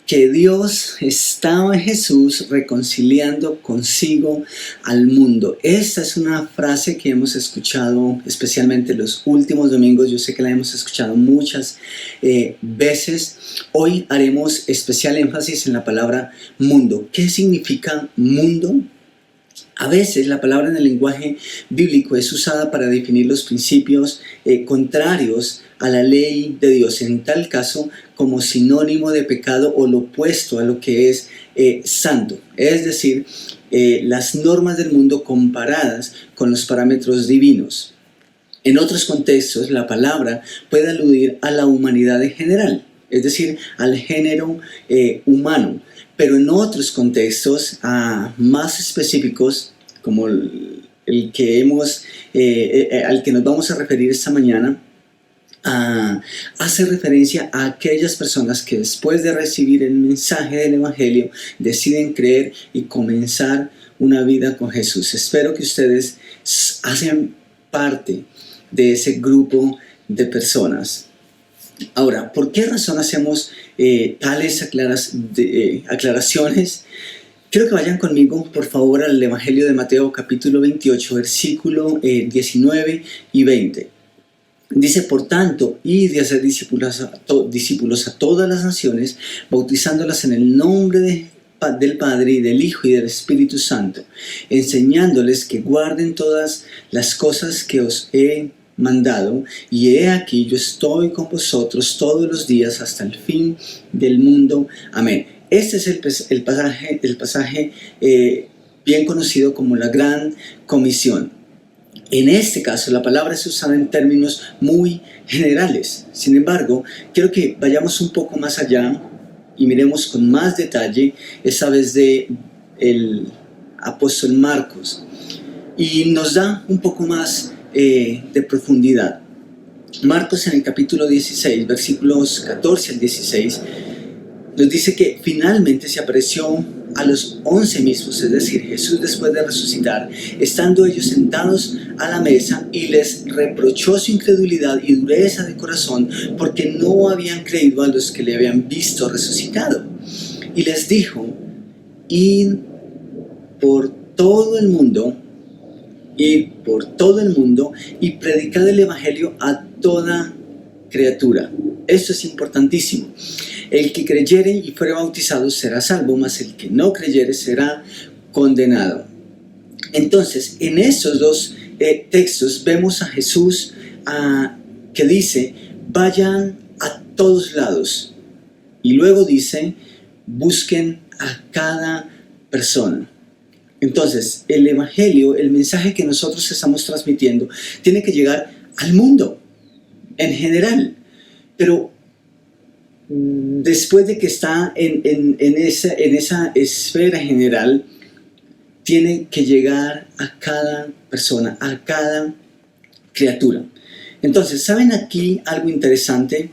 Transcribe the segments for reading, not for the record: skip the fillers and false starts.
que Dios estaba en Jesús reconciliando consigo al mundo. Esta es una frase que hemos escuchado especialmente los últimos domingos. Yo sé que la hemos escuchado muchas veces. Hoy haremos especial énfasis en la palabra mundo. ¿Qué significa mundo? A veces la palabra en el lenguaje bíblico es usada para definir los principios contrarios a la ley de Dios, en tal caso como sinónimo de pecado o lo opuesto a lo que es santo, es decir, las normas del mundo comparadas con los parámetros divinos. En otros contextos, la palabra puede aludir a la humanidad en general, es decir, al género humano. Pero en otros contextos más específicos, como el que al que nos vamos a referir esta mañana, hace referencia a aquellas personas que después de recibir el mensaje del Evangelio deciden creer y comenzar una vida con Jesús. Espero que ustedes hacen parte de ese grupo de personas. Ahora, ¿por qué razón hacemos tales aclaraciones? Quiero que vayan conmigo, por favor, al Evangelio de Mateo, capítulo 28, versículo 19 y 20. Dice, por tanto, id y hacer discípulos a todas las naciones, bautizándolas en el nombre del Padre y del Hijo y del Espíritu Santo, enseñándoles que guarden todas las cosas que os he mandado, y he aquí yo estoy con vosotros todos los días hasta el fin del mundo. Amén. Este es el pasaje bien conocido como la Gran Comisión. En este caso, la palabra es usada en términos muy generales. Sin embargo, quiero que vayamos un poco más allá y miremos con más detalle, esta vez de el apóstol Marcos, y nos da un poco más de profundidad. Marcos en el capítulo 16, versículos 14 al 16, nos dice que finalmente se apareció a los 11 mismos, es decir, Jesús después de resucitar, estando ellos sentados a la mesa, y les reprochó su incredulidad y dureza de corazón, porque no habían creído a los que le habían visto resucitado. Y les dijo, id por todo el mundo y predicad el Evangelio a toda criatura. Esto es importantísimo. El que creyere y fuere bautizado será salvo, mas el que no creyere será condenado. Entonces, en esos dos textos vemos a Jesús que dice, vayan a todos lados. Y luego dice, busquen a cada persona. Entonces, el Evangelio, el mensaje que nosotros estamos transmitiendo, tiene que llegar al mundo en general. Pero después de que está en esa esfera general, tiene que llegar a cada persona, a cada criatura. Entonces, ¿saben aquí algo interesante?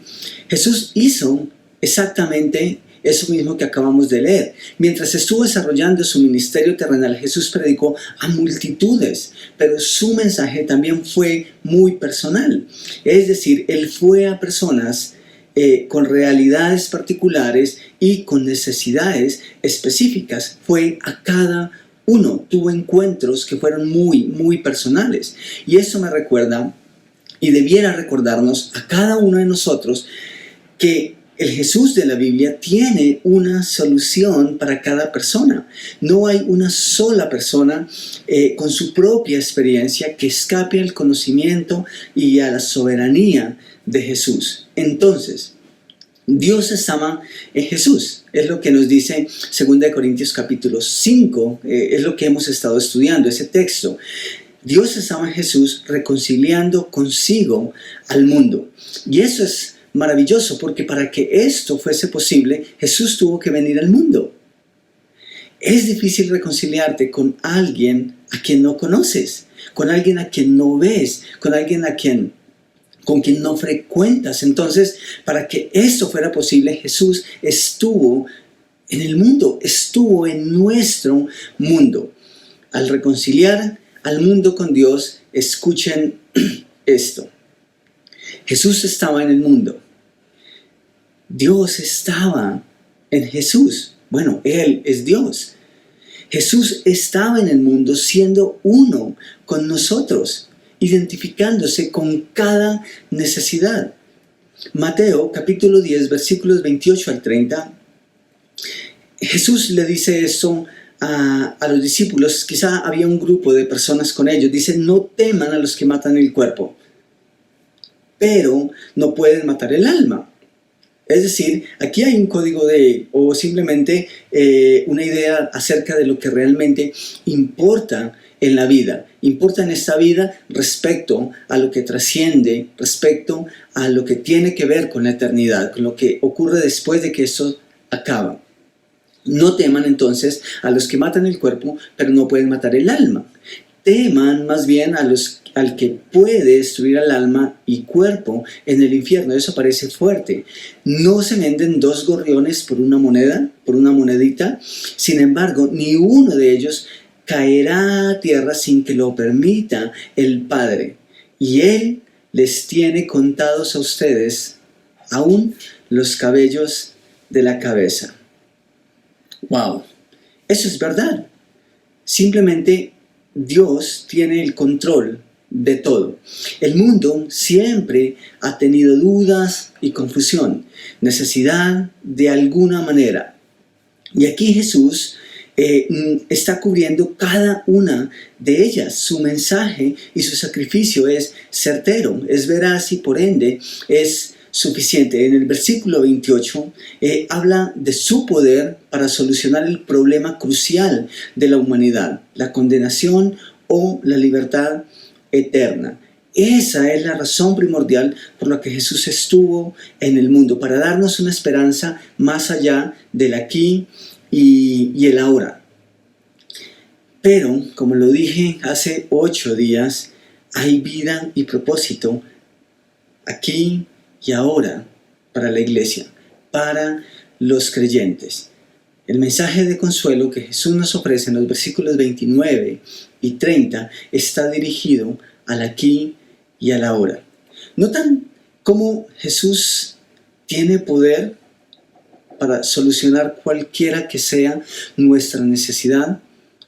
Jesús hizo exactamente eso mismo que acabamos de leer. Mientras estuvo desarrollando su ministerio terrenal, Jesús predicó a multitudes, pero su mensaje también fue muy personal. Es decir, Él fue a personas con realidades particulares y con necesidades específicas. Fue a cada uno, tuvo encuentros que fueron muy, muy personales. Y eso me recuerda, y debiera recordarnos a cada uno de nosotros, que el Jesús de la Biblia tiene una solución para cada persona. No hay una sola persona con su propia experiencia que escape al conocimiento y a la soberanía de Jesús. Entonces, Dios estaba en Jesús. Es lo que nos dice 2 Corintios capítulo 5, es lo que hemos estado estudiando, ese texto. Dios estaba en Jesús reconciliando consigo al mundo. Y eso es maravilloso, porque para que esto fuese posible, Jesús tuvo que venir al mundo. Es difícil reconciliarte con alguien a quien no conoces, con alguien a quien no ves, con alguien con quien no frecuentas. Entonces, para que esto fuera posible, Jesús estuvo en el mundo, estuvo en nuestro mundo. Al reconciliar al mundo con Dios, escuchen esto. Jesús estaba en el mundo. Dios estaba en Jesús. Bueno, Él es Dios. Jesús estaba en el mundo siendo uno con nosotros, identificándose con cada necesidad. Mateo capítulo 10, versículos 28 al 30. Jesús le dice eso a los discípulos. Quizá había un grupo de personas con ellos. Dice, no teman a los que matan el cuerpo, pero no pueden matar el alma. Es decir, aquí hay un código o simplemente una idea acerca de lo que realmente importa en la vida. Importa en esta vida respecto a lo que trasciende, respecto a lo que tiene que ver con la eternidad, con lo que ocurre después de que esto acaba. No teman entonces a los que matan el cuerpo, pero no pueden matar el alma. Teman más bien al que puede destruir el alma y cuerpo en el infierno. Eso parece fuerte. No se venden 2 gorriones por una moneda, por una monedita. Sin embargo, ni uno de ellos caerá a tierra sin que lo permita el Padre. Y Él les tiene contados a ustedes aún los cabellos de la cabeza. ¡Wow! Eso es verdad. Simplemente Dios tiene el control de todo. El mundo siempre ha tenido dudas y confusión, necesidad de alguna manera. Y aquí Jesús está cubriendo cada una de ellas. Su mensaje y su sacrificio es certero, es veraz y por ende es suficiente. En el versículo 28 habla de su poder para solucionar el problema crucial de la humanidad, la condenación o la libertad eterna. Esa es la razón primordial por la que Jesús estuvo en el mundo, para darnos una esperanza más allá del aquí y el ahora. Pero, como lo dije hace 8 días, hay vida y propósito aquí y ahora para la iglesia, para los creyentes. El mensaje de consuelo que Jesús nos ofrece en los versículos 29 y 30 está dirigido al aquí y al ahora. ¿Notan cómo Jesús tiene poder para solucionar cualquiera que sea nuestra necesidad?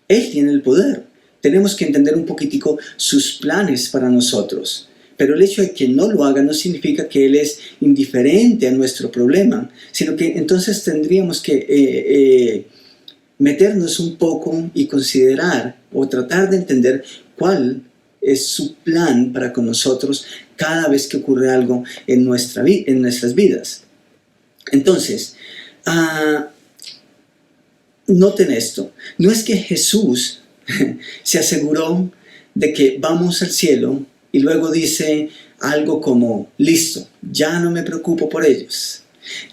Él tiene el poder. Tenemos que entender un poquitico sus planes para nosotros. Pero el hecho de que no lo haga no significa que Él es indiferente a nuestro problema, sino que entonces tendríamos que meternos un poco y considerar o tratar de entender cuál es su plan para con nosotros cada vez que ocurre algo en nuestras vidas. Entonces, noten esto. No es que Jesús se aseguró de que vamos al cielo y luego dice algo como, listo, ya no me preocupo por ellos.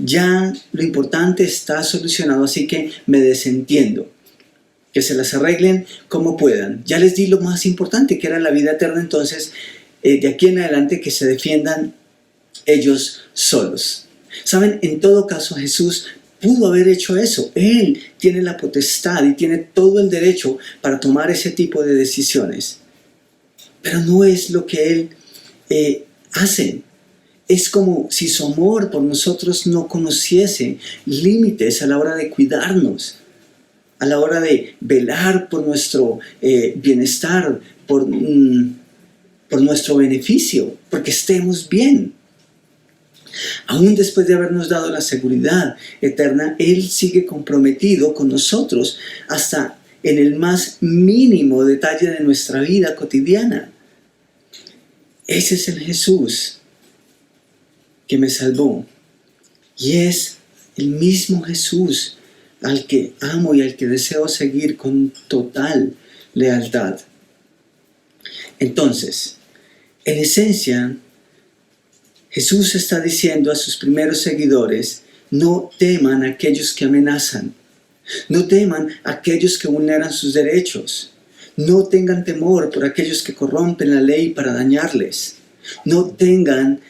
Ya lo importante está solucionado, así que me desentiendo. Que se las arreglen como puedan. Ya les di lo más importante, que era la vida eterna, entonces de aquí en adelante que se defiendan ellos solos. Saben, en todo caso Jesús pudo haber hecho eso. Él tiene la potestad y tiene todo el derecho para tomar ese tipo de decisiones. Pero no es lo que Él hace. Es como si su amor por nosotros no conociese límites a la hora de cuidarnos, a la hora de velar por nuestro bienestar, por nuestro beneficio, porque estemos bien. Aún después de habernos dado la seguridad eterna, Él sigue comprometido con nosotros hasta en el más mínimo detalle de nuestra vida cotidiana. Ese es el Jesús que me salvó. Y es el mismo Jesús al que amo y al que deseo seguir con total lealtad. Entonces, en esencia, Jesús está diciendo a sus primeros seguidores, no teman a aquellos que amenazan, no teman a aquellos que vulneran sus derechos, no tengan temor por aquellos que corrompen la ley para dañarles, no tengan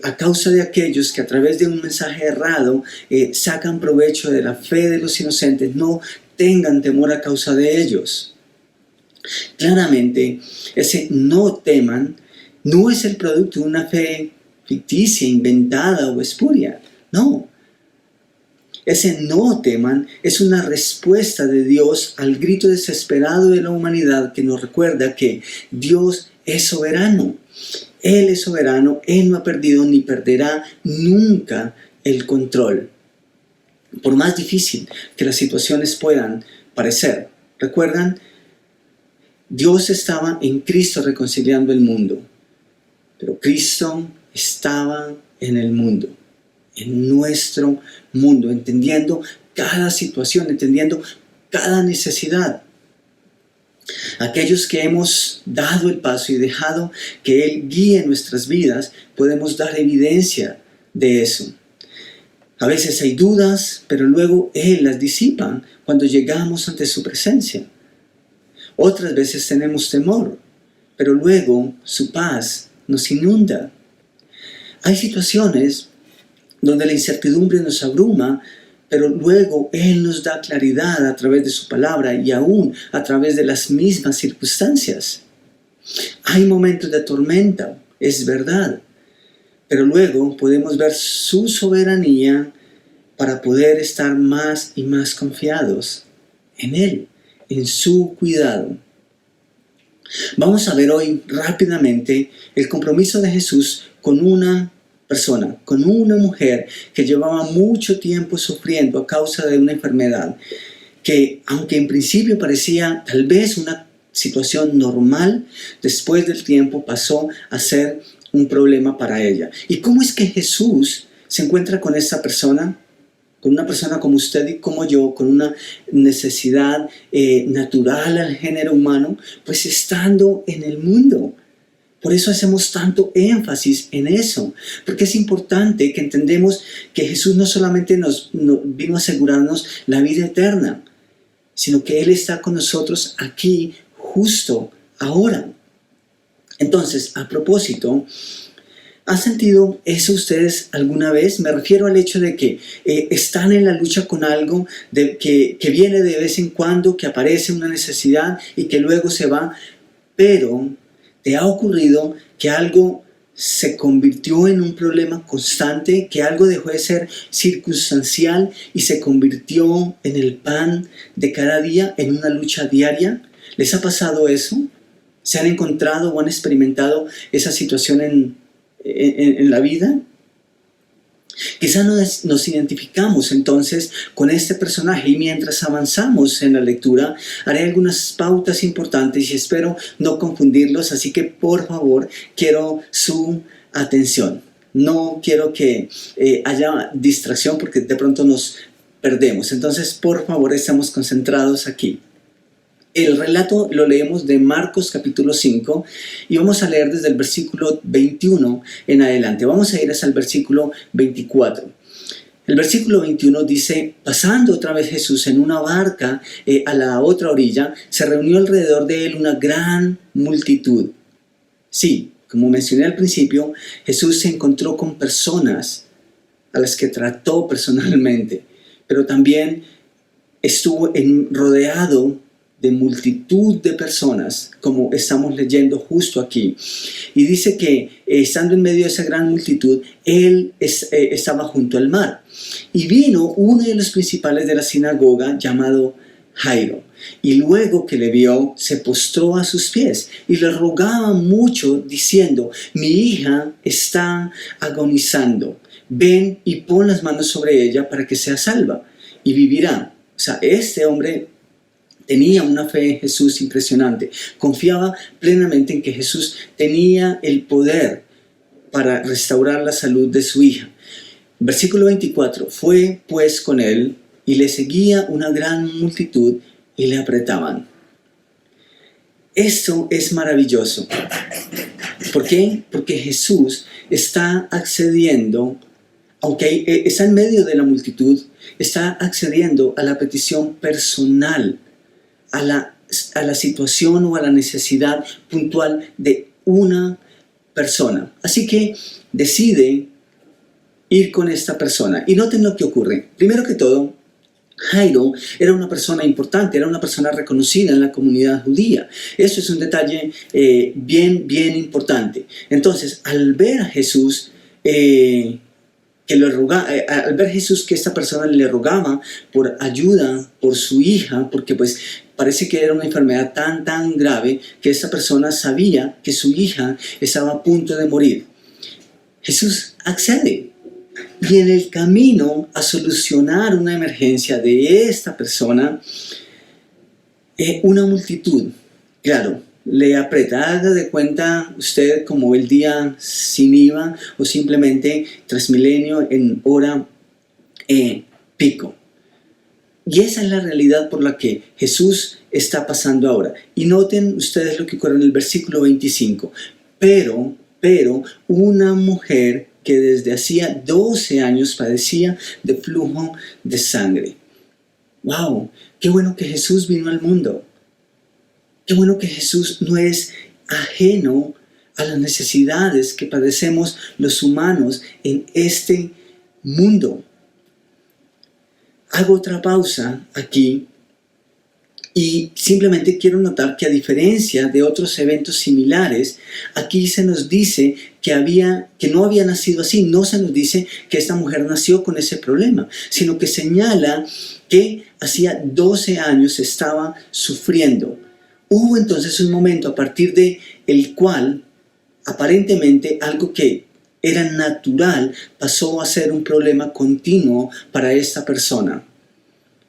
a causa de aquellos que a través de un mensaje errado sacan provecho de la fe de los inocentes, no tengan temor a causa de ellos. Claramente, ese no teman no es el producto de una fe ficticia, inventada o espuria. No. Ese no teman es una respuesta de Dios al grito desesperado de la humanidad que nos recuerda que Dios es soberano. Él es soberano, Él no ha perdido ni perderá nunca el control. Por más difícil que las situaciones puedan parecer. ¿Recuerdan? Dios estaba en Cristo reconciliando el mundo, pero Cristo estaba en el mundo, en nuestro mundo, entendiendo cada situación, entendiendo cada necesidad. Aquellos que hemos dado el paso y dejado que Él guíe nuestras vidas, podemos dar evidencia de eso. A veces hay dudas, pero luego Él las disipa cuando llegamos ante su presencia. Otras veces tenemos temor, pero luego su paz nos inunda. Hay situaciones donde la incertidumbre nos abruma, pero luego Él nos da claridad a través de su palabra y aún a través de las mismas circunstancias. Hay momentos de tormenta, es verdad, pero luego podemos ver su soberanía para poder estar más y más confiados en Él, en su cuidado. Vamos a ver hoy rápidamente el compromiso de Jesús con una persona, con una mujer que llevaba mucho tiempo sufriendo a causa de una enfermedad que, aunque en principio parecía tal vez una situación normal, después del tiempo pasó a ser un problema para ella. ¿Y cómo es que Jesús se encuentra con esta persona? Con una persona como usted y como yo, con una necesidad natural al género humano, pues estando en el mundo. Por eso hacemos tanto énfasis en eso, porque es importante que entendemos que Jesús no solamente nos vino a asegurarnos la vida eterna, sino que Él está con nosotros aquí, justo ahora. Entonces, a propósito, ¿han sentido eso ustedes alguna vez? Me refiero al hecho de que están en la lucha con algo que viene de vez en cuando, que aparece una necesidad y que luego se va, pero ¿te ha ocurrido que algo se convirtió en un problema constante, que algo dejó de ser circunstancial y se convirtió en el pan de cada día, en una lucha diaria? ¿Les ha pasado eso? ¿Se han encontrado o han experimentado esa situación en la vida? Quizás nos identificamos entonces con este personaje y mientras avanzamos en la lectura haré algunas pautas importantes y espero no confundirlos, así que por favor quiero su atención. No quiero que haya distracción porque de pronto nos perdemos. Entonces por favor estamos concentrados aquí. El relato lo leemos de Marcos capítulo 5 y vamos a leer desde el versículo 21 en adelante. Vamos a ir hasta el versículo 24. El versículo 21 dice: pasando otra vez Jesús en una barca a la otra orilla, se reunió alrededor de él una gran multitud. Sí, como mencioné al principio, Jesús se encontró con personas a las que trató personalmente, pero también estuvo rodeado de multitud de personas, como estamos leyendo justo aquí. Y dice que estando en medio de esa gran multitud, Él estaba junto al mar. Y vino uno de los principales de la sinagoga, llamado Jairo. Y luego que le vio, se postró a sus pies y le rogaba mucho, diciendo: mi hija está agonizando. Ven y pon las manos sobre ella para que sea salva y vivirá. O sea, este hombre tenía una fe en Jesús impresionante. Confiaba plenamente en que Jesús tenía el poder para restaurar la salud de su hija. Versículo 24. Fue pues con él y le seguía una gran multitud y le apretaban. Esto es maravilloso. ¿Por qué? Porque Jesús está accediendo, aunque está en medio de la multitud, está accediendo a la petición personal, a la situación o a la necesidad puntual de una persona. Así que decide ir con esta persona. Y noten lo que ocurre. Primero que todo, Jairo era una persona importante, era una persona reconocida en la comunidad judía. Eso es un detalle bien importante. Entonces, al ver a Jesús, al ver Jesús que esta persona le rogaba por ayuda por su hija, porque pues parece que era una enfermedad tan grave que esta persona sabía que su hija estaba a punto de morir. Jesús accede. Y en el camino a solucionar una emergencia de esta persona, una multitud, claro, le aprieta. Haga de cuenta usted como el día sin IVA o simplemente Transmilenio en hora pico. Y esa es la realidad por la que Jesús está pasando ahora. Y noten ustedes lo que ocurre en el versículo 25. Pero una mujer que desde hacía 12 años padecía de flujo de sangre. ¡Wow! ¡Qué bueno que Jesús vino al mundo! ¡Qué bueno que Jesús no es ajeno a las necesidades que padecemos los humanos en este mundo! Hago otra pausa aquí y simplemente quiero notar que a diferencia de otros eventos similares, aquí se nos dice que no había nacido así. No se nos dice que esta mujer nació con ese problema, sino que señala que hacía 12 años estaba sufriendo. Hubo entonces un momento a partir de el cual aparentemente algo que era natural pasó a ser un problema continuo para esta persona.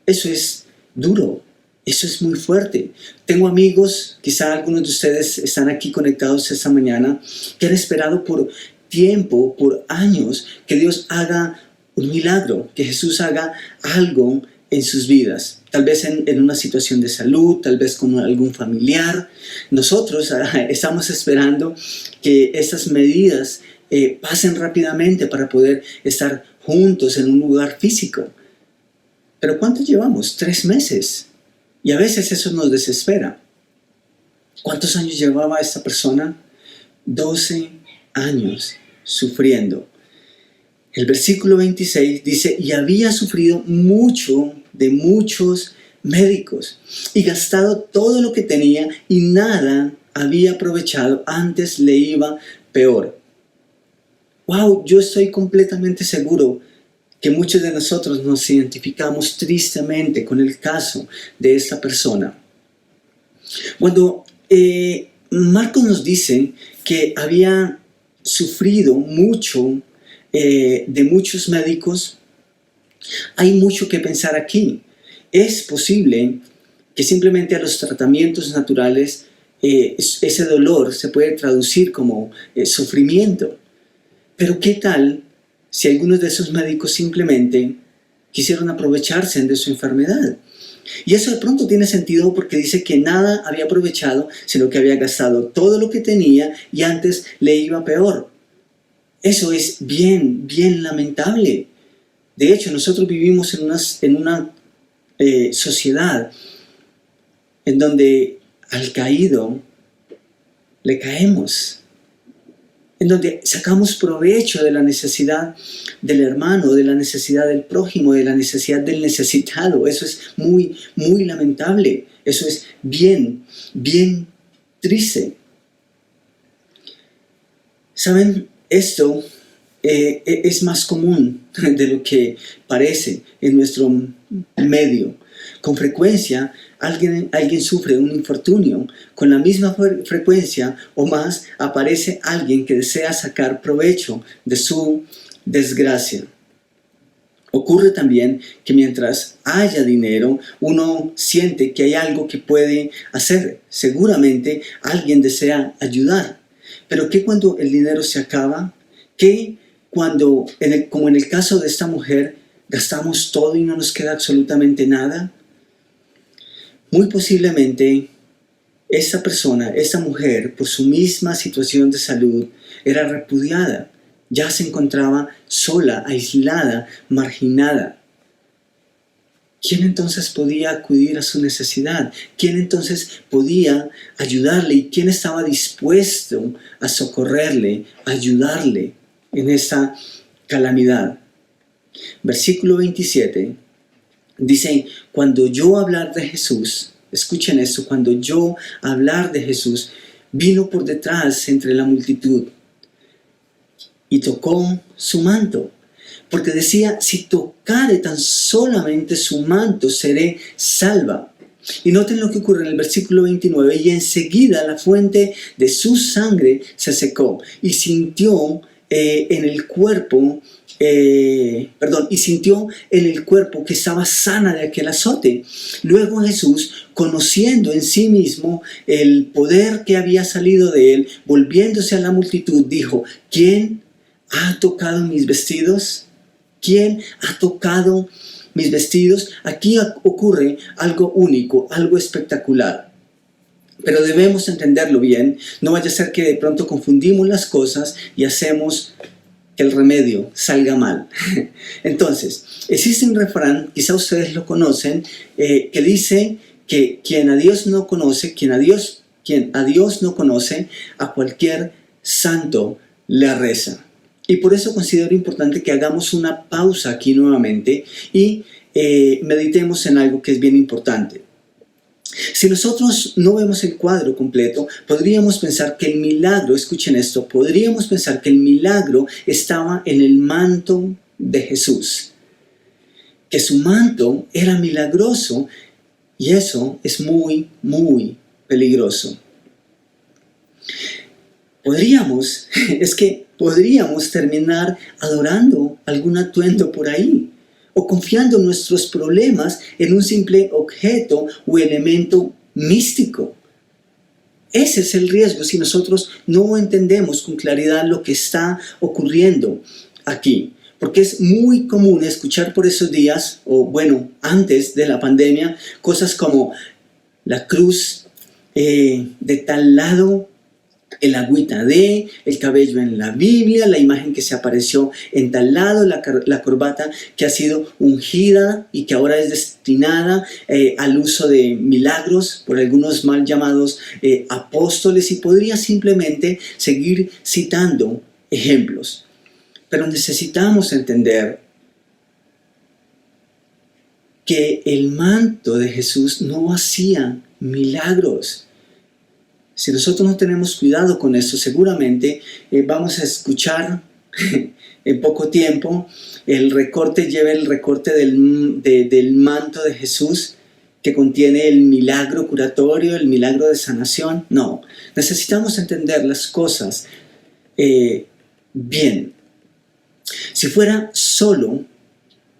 Eso es duro. Eso es muy fuerte. Tengo amigos, quizá algunos de ustedes están aquí conectados esta mañana, que han esperado por tiempo, por años, que Dios haga un milagro, que Jesús haga algo en sus vidas. Tal vez en una situación de salud, tal vez con algún familiar. Nosotros estamos esperando que estas medidas pasen rápidamente para poder estar juntos en un lugar físico. Pero ¿cuánto llevamos? 3 meses. Y a veces eso nos desespera. ¿Cuántos años llevaba esta persona? 12 años sufriendo. El versículo 26 dice, y había sufrido mucho de muchos médicos y gastado todo lo que tenía y nada había aprovechado, antes le iba peor. Wow, yo estoy completamente seguro que muchos de nosotros nos identificamos tristemente con el caso de esta persona. Cuando Marcos nos dice que había sufrido mucho de muchos médicos, hay mucho que pensar aquí. Es posible que simplemente a los tratamientos naturales ese dolor se puede traducir como sufrimiento. Pero ¿qué tal si algunos de esos médicos simplemente quisieron aprovecharse de su enfermedad? Y eso de pronto tiene sentido porque dice que nada había aprovechado, sino que había gastado todo lo que tenía y antes le iba peor. Eso es bien lamentable. De hecho, nosotros vivimos en una sociedad en donde al caído le caemos, en donde sacamos provecho de la necesidad del hermano, de la necesidad del prójimo, de la necesidad del necesitado. Eso es muy lamentable. Eso es bien triste. ¿Saben? Esto es más común de lo que parece en nuestro medio. Con frecuencia, alguien sufre un infortunio. Con la misma frecuencia o más, aparece alguien que desea sacar provecho de su desgracia. Ocurre también que mientras haya dinero, uno siente que hay algo que puede hacer. Seguramente alguien desea ayudar. Pero ¿qué cuando el dinero se acaba? ¿Qué cuando, como en el caso de esta mujer, gastamos todo y no nos queda absolutamente nada? Muy posiblemente esta persona, esta mujer, por su misma situación de salud, era repudiada. Ya se encontraba sola, aislada, marginada. ¿Quién entonces podía acudir a su necesidad? ¿Quién entonces podía ayudarle? ¿Y quién estaba dispuesto a socorrerle, a ayudarle en esta calamidad? Versículo 27 dice, cuando yo hablar de Jesús, escuchen esto, cuando yo hablar de Jesús, vino por detrás entre la multitud y tocó su manto. porque decía, si tocare tan solamente su manto, seré salva. Y noten lo que ocurre en el versículo 29, y enseguida la fuente de su sangre se secó, y sintió en el cuerpo, que estaba sana de aquel azote. Luego Jesús, conociendo en sí mismo el poder que había salido de él, volviéndose a la multitud, dijo, ¿quién ha tocado mis vestidos? ¿Quién ha tocado mis vestidos? Aquí ocurre algo único, algo espectacular. Pero debemos entenderlo bien. No vaya a ser que de pronto confundimos las cosas y hacemos que el remedio salga mal. Entonces, existe un refrán, quizá ustedes lo conocen, que dice que quien a Dios no conoce, quien a Dios no conoce, a cualquier santo le reza. Y por eso considero importante que hagamos una pausa aquí nuevamente y meditemos en algo que es bien importante. Si nosotros no vemos el cuadro completo, podríamos pensar que el milagro, escuchen esto, podríamos pensar que el milagro estaba en el manto de Jesús, que su manto era milagroso, y eso es muy, muy peligroso. Podríamos terminar adorando algún atuendo por ahí, o confiando nuestros problemas en un simple objeto o elemento místico. Ese es el riesgo si nosotros no entendemos con claridad lo que está ocurriendo aquí. Porque es muy común escuchar por esos días, o bueno, antes de la pandemia, cosas como la cruz de tal lado, el agüita de, el cabello en la Biblia, la imagen que se apareció en tal lado, la corbata que ha sido ungida y que ahora es destinada al uso de milagros por algunos mal llamados apóstoles, y podría simplemente seguir citando ejemplos. Pero necesitamos entender que el manto de Jesús no hacía milagros. Si nosotros no tenemos cuidado con esto, seguramente vamos a escuchar en poco tiempo el recorte del manto de Jesús que contiene el milagro curatorio, el milagro de sanación. No, necesitamos entender las cosas bien. Si fuera solo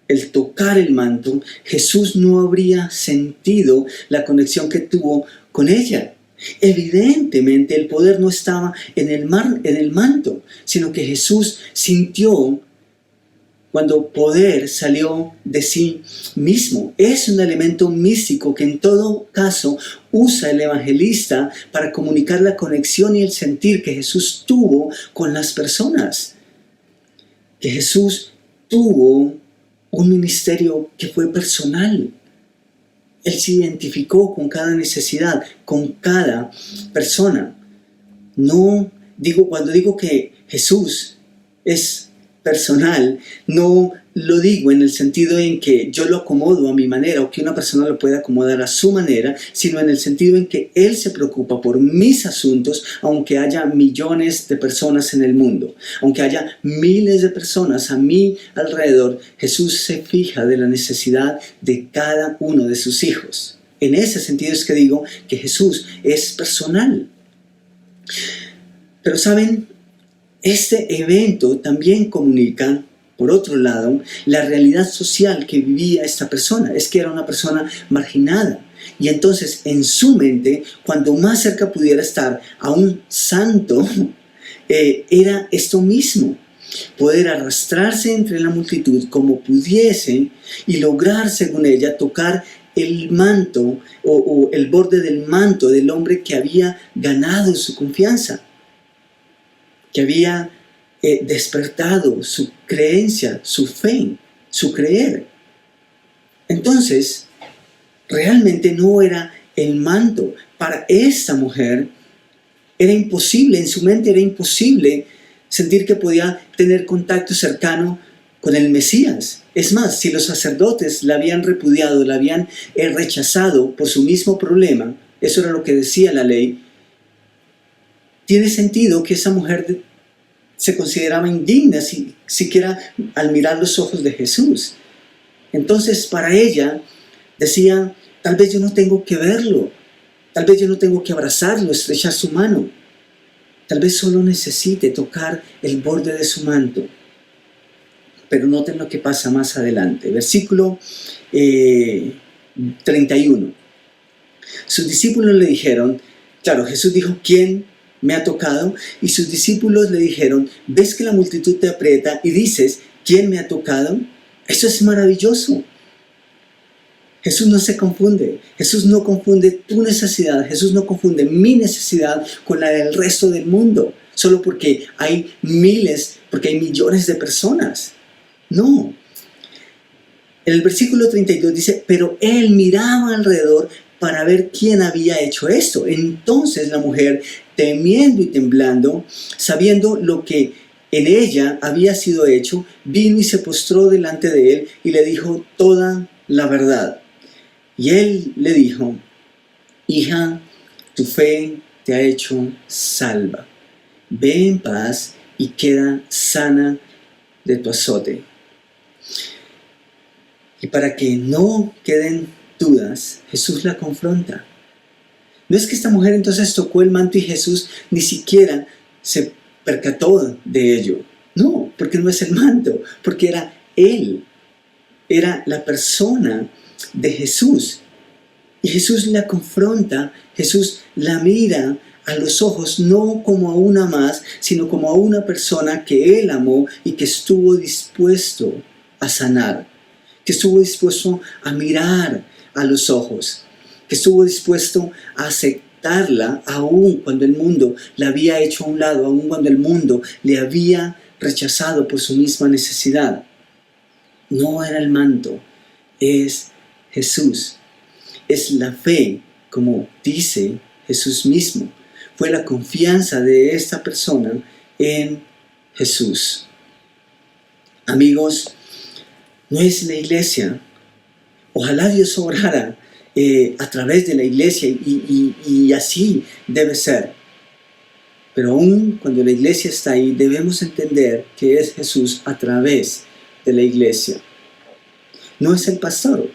el tocar el manto, Jesús no habría sentido la conexión que tuvo con ella. Evidentemente el poder no estaba en el manto, sino que Jesús sintió cuando poder salió de sí mismo. Es un elemento místico que en todo caso usa el evangelista para comunicar la conexión y el sentir que Jesús tuvo con las personas. Que Jesús tuvo un ministerio que fue personal. Él se identificó con cada necesidad, con cada persona. Cuando digo que Jesús es personal, no lo digo en el sentido en que yo lo acomodo a mi manera o que una persona lo pueda acomodar a su manera, sino en el sentido en que Él se preocupa por mis asuntos, aunque haya millones de personas en el mundo, aunque haya miles de personas a mi alrededor. Jesús se fija de la necesidad de cada uno de sus hijos. En ese sentido es que digo que Jesús es personal. Pero ¿saben? Este evento también comunica, por otro lado, la realidad social que vivía esta persona. Es que era una persona marginada. Y entonces, en su mente, cuando más cerca pudiera estar a un santo, era esto mismo: poder arrastrarse entre la multitud como pudiese y lograr, según ella, tocar el manto o el borde del manto del hombre que había ganado su confianza, que había despertado su creencia, su fe, su creer. Entonces, realmente no era el manto. Para esta mujer era imposible, en su mente era imposible sentir que podía tener contacto cercano con el Mesías. Es más, si los sacerdotes la habían repudiado, la habían rechazado por su mismo problema, eso era lo que decía la ley, tiene sentido que esa mujer se consideraba indigna siquiera al mirar los ojos de Jesús. Entonces para ella decía, tal vez yo no tengo que verlo, tal vez yo no tengo que abrazarlo, estrechar su mano, tal vez solo necesite tocar el borde de su manto. Pero noten lo que pasa más adelante, versículo 31. Sus discípulos le dijeron, claro, Jesús dijo, ¿quién me ha tocado? Y sus discípulos le dijeron, ¿ves que la multitud te aprieta y dices, ¿quién me ha tocado? Eso es maravilloso. Jesús no se confunde. Jesús no confunde tu necesidad. Jesús no confunde mi necesidad con la del resto del mundo. Solo porque hay miles, porque hay millones de personas. No. En el versículo 32 dice, pero él miraba alrededor para ver quién había hecho esto. Entonces la mujer, temiendo y temblando, sabiendo lo que en ella había sido hecho, vino y se postró delante de él y le dijo toda la verdad. Y él le dijo, hija, tu fe te ha hecho salva. Ve en paz y queda sana de tu azote. Y para que no queden dudas, Jesús la confronta. No es que esta mujer entonces tocó el manto y Jesús ni siquiera se percató de ello. No, porque no es el manto, porque era él, era la persona de Jesús. Y Jesús la confronta, Jesús la mira a los ojos, no como a una más, sino como a una persona que él amó y que estuvo dispuesto a sanar, que estuvo dispuesto a mirar a los ojos, que estuvo dispuesto a aceptarla aún cuando el mundo la había hecho a un lado, aún cuando el mundo le había rechazado por su misma necesidad. No era el manto, es Jesús. Es la fe, como dice Jesús mismo. Fue la confianza de esta persona en Jesús. Amigos, no es la iglesia. Ojalá Dios obrara a través de la iglesia y así debe ser. Pero aún cuando la iglesia está ahí, debemos entender que es Jesús a través de la iglesia. No es el pastor.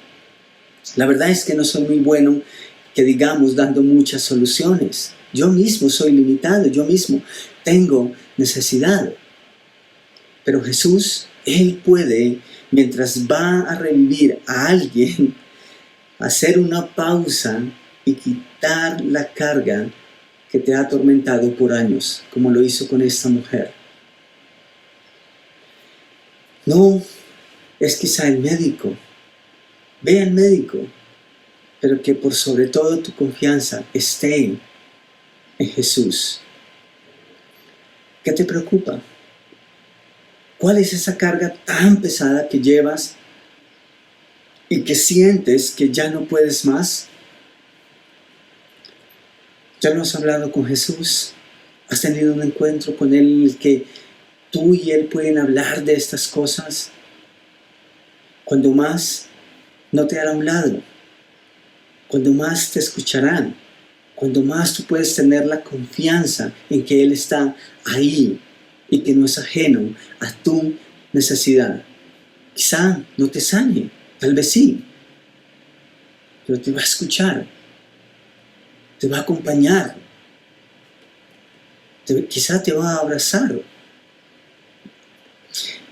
La verdad es que no soy muy bueno, que digamos, dando muchas soluciones. Yo mismo soy limitado, yo mismo tengo necesidad. Pero Jesús, Él puede, mientras va a revivir a alguien, hacer una pausa y quitar la carga que te ha atormentado por años, como lo hizo con esta mujer. No es quizá el médico. Ve al médico, pero que por sobre todo tu confianza esté en Jesús. ¿Qué te preocupa? ¿Cuál es esa carga tan pesada que llevas y que sientes que ya no puedes más? ¿Ya no has hablado con Jesús? ¿Has tenido un encuentro con Él en el que tú y Él pueden hablar de estas cosas? Cuando más no te hará a un lado, cuando más te escucharán, cuando más tú puedes tener la confianza en que Él está ahí y que no es ajeno a tu necesidad. Quizá no te sane, tal vez sí, pero te va a escuchar, te va a acompañar, quizá te va a abrazar.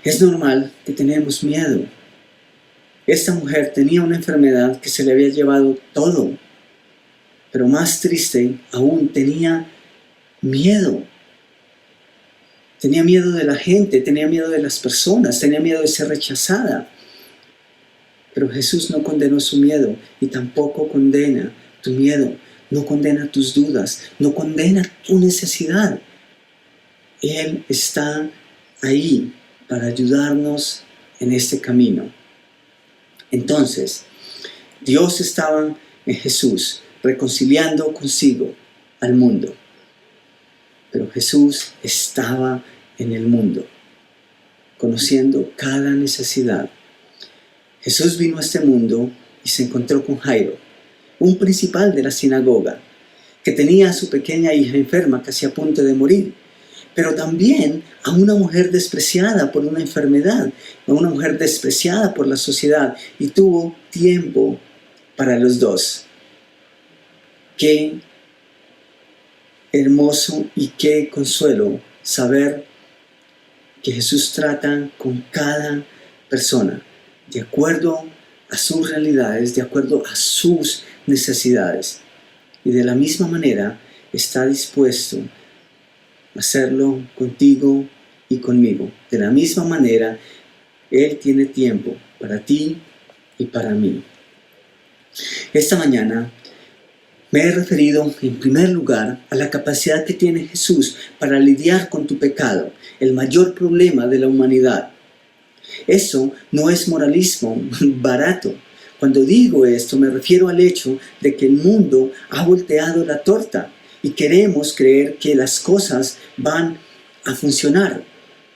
Es normal que tenemos miedo. Esta mujer tenía una enfermedad que se le había llevado todo, pero más triste aún, tenía miedo. Tenía miedo de la gente, tenía miedo de las personas, tenía miedo de ser rechazada. Pero Jesús no condenó su miedo y tampoco condena tu miedo, no condena tus dudas, no condena tu necesidad. Él está ahí para ayudarnos en este camino. Entonces, Dios estaba en Jesús, reconciliando consigo al mundo. Pero Jesús estaba en el mundo, conociendo cada necesidad. Jesús vino a este mundo y se encontró con Jairo, un principal de la sinagoga, que tenía a su pequeña hija enferma, casi a punto de morir. pero también a una mujer despreciada por una enfermedad, a una mujer despreciada por la sociedad, y tuvo tiempo para los dos. Qué hermoso y qué consuelo saber que Jesús trata con cada persona de acuerdo a sus realidades, de acuerdo a sus necesidades. Y de la misma manera está dispuesto a hacerlo contigo y conmigo. De la misma manera, Él tiene tiempo para ti y para mí. Esta mañana me he referido en primer lugar a la capacidad que tiene Jesús para lidiar con tu pecado, el mayor problema de la humanidad. Eso no es moralismo barato. Cuando digo esto me refiero al hecho de que el mundo ha volteado la torta y queremos creer que las cosas van a funcionar.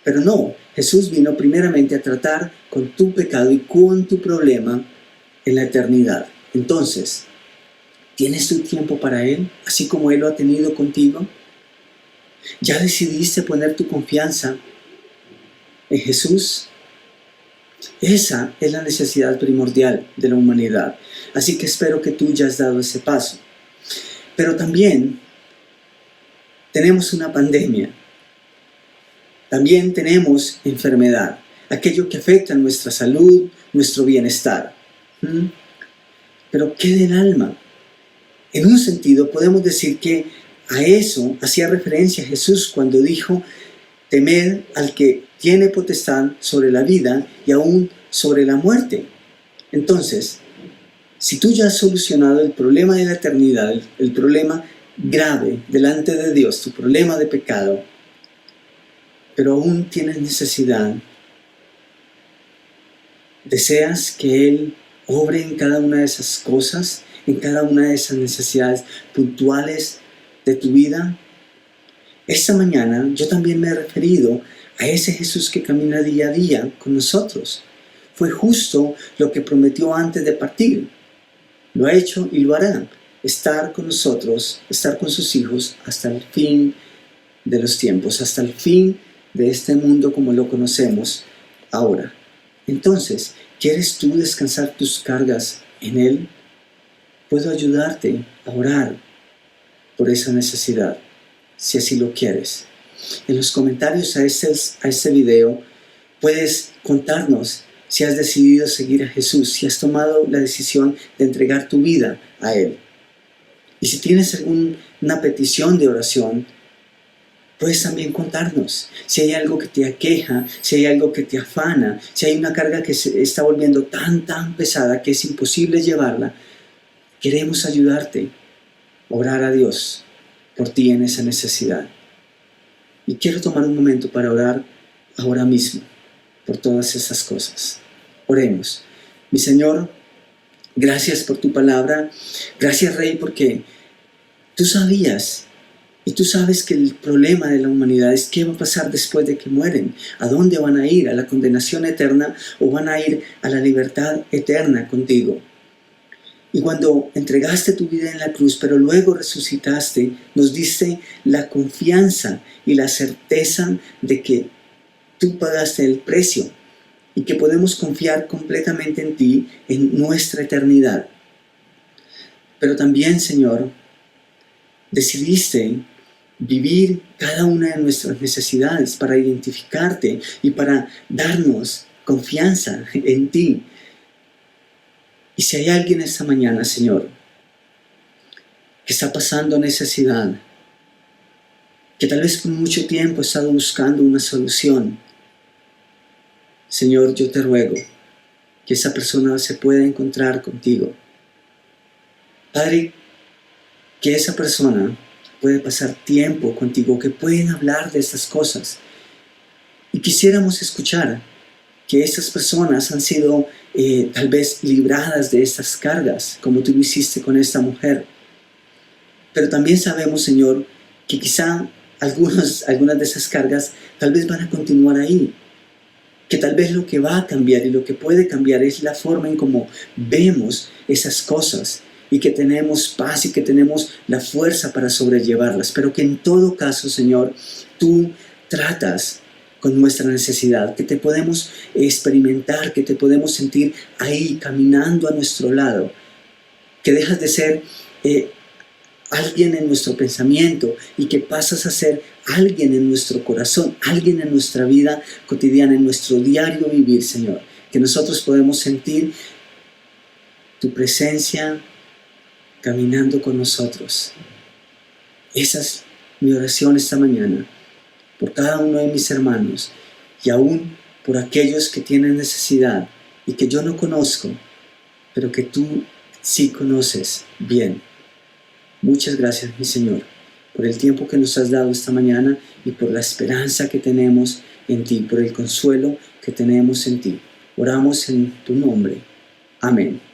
Pero no, Jesús vino primeramente a tratar con tu pecado y con tu problema en la eternidad. Entonces, ¿tienes tu tiempo para Él, así como Él lo ha tenido contigo? ¿Ya decidiste poner tu confianza en Jesús? Esa es la necesidad primordial de la humanidad. Así que espero que tú ya has dado ese paso. Pero también tenemos una pandemia. También tenemos enfermedad, aquello que afecta nuestra salud, nuestro bienestar. Pero ¿qué del alma? En un sentido podemos decir que a eso hacía referencia Jesús cuando dijo: temed al que tiene potestad sobre la vida y aún sobre la muerte. Entonces, si tú ya has solucionado el problema de la eternidad, el problema grave delante de Dios, tu problema de pecado, pero aún tienes necesidad, deseas que Él obre en cada una de esas cosas, en cada una de esas necesidades puntuales de tu vida. Esta mañana yo también me he referido a ese Jesús que camina día a día con nosotros. Fue justo lo que prometió antes de partir. Lo ha hecho y lo hará. Estar con nosotros, estar con sus hijos hasta el fin de los tiempos, hasta el fin de este mundo como lo conocemos ahora. Entonces, ¿quieres tú descansar tus cargas en Él? Puedo ayudarte a orar por esa necesidad, si así lo quieres. En los comentarios a este video puedes contarnos si has decidido seguir a Jesús, si has tomado la decisión de entregar tu vida a Él. Y si tienes alguna petición de oración, puedes también contarnos. Si hay algo que te aqueja, si hay algo que te afana, si hay una carga que se está volviendo tan pesada que es imposible llevarla, queremos ayudarte a orar a Dios por ti en esa necesidad. Y quiero tomar un momento para orar ahora mismo por todas esas cosas. Oremos. Mi Señor, gracias por tu palabra. Gracias, Rey, porque tú sabías y tú sabes que el problema de la humanidad es qué va a pasar después de que mueren. ¿A dónde van a ir? ¿A la condenación eterna o van a ir a la libertad eterna contigo? Y cuando entregaste tu vida en la cruz, pero luego resucitaste, nos diste la confianza y la certeza de que tú pagaste el precio y que podemos confiar completamente en ti, en nuestra eternidad. Pero también, Señor, decidiste vivir cada una de nuestras necesidades para identificarte y para darnos confianza en ti. Y si hay alguien esta mañana, Señor, que está pasando necesidad, que tal vez por mucho tiempo ha estado buscando una solución, Señor, yo te ruego que esa persona se pueda encontrar contigo. Padre, que esa persona puede pasar tiempo contigo, que pueden hablar de estas cosas. Y quisiéramos escuchar que estas personas han sido tal vez libradas de estas cargas, como tú lo hiciste con esta mujer. Pero también sabemos, Señor, que quizá algunas de esas cargas tal vez van a continuar ahí. Que tal vez lo que va a cambiar y lo que puede cambiar es la forma en cómo vemos esas cosas y que tenemos paz y que tenemos la fuerza para sobrellevarlas, pero que en todo caso, Señor, tú tratas con nuestra necesidad, que te podemos experimentar, que te podemos sentir ahí caminando a nuestro lado, que dejas de ser alguien en nuestro pensamiento y que pasas a ser alguien en nuestro corazón, alguien en nuestra vida cotidiana, en nuestro diario vivir, Señor, que nosotros podemos sentir tu presencia caminando con nosotros. Esa es mi oración esta mañana, por cada uno de mis hermanos y aún por aquellos que tienen necesidad y que yo no conozco, pero que tú sí conoces bien. Muchas gracias, mi Señor, por el tiempo que nos has dado esta mañana y por la esperanza que tenemos en ti, por el consuelo que tenemos en ti. Oramos en tu nombre. Amén.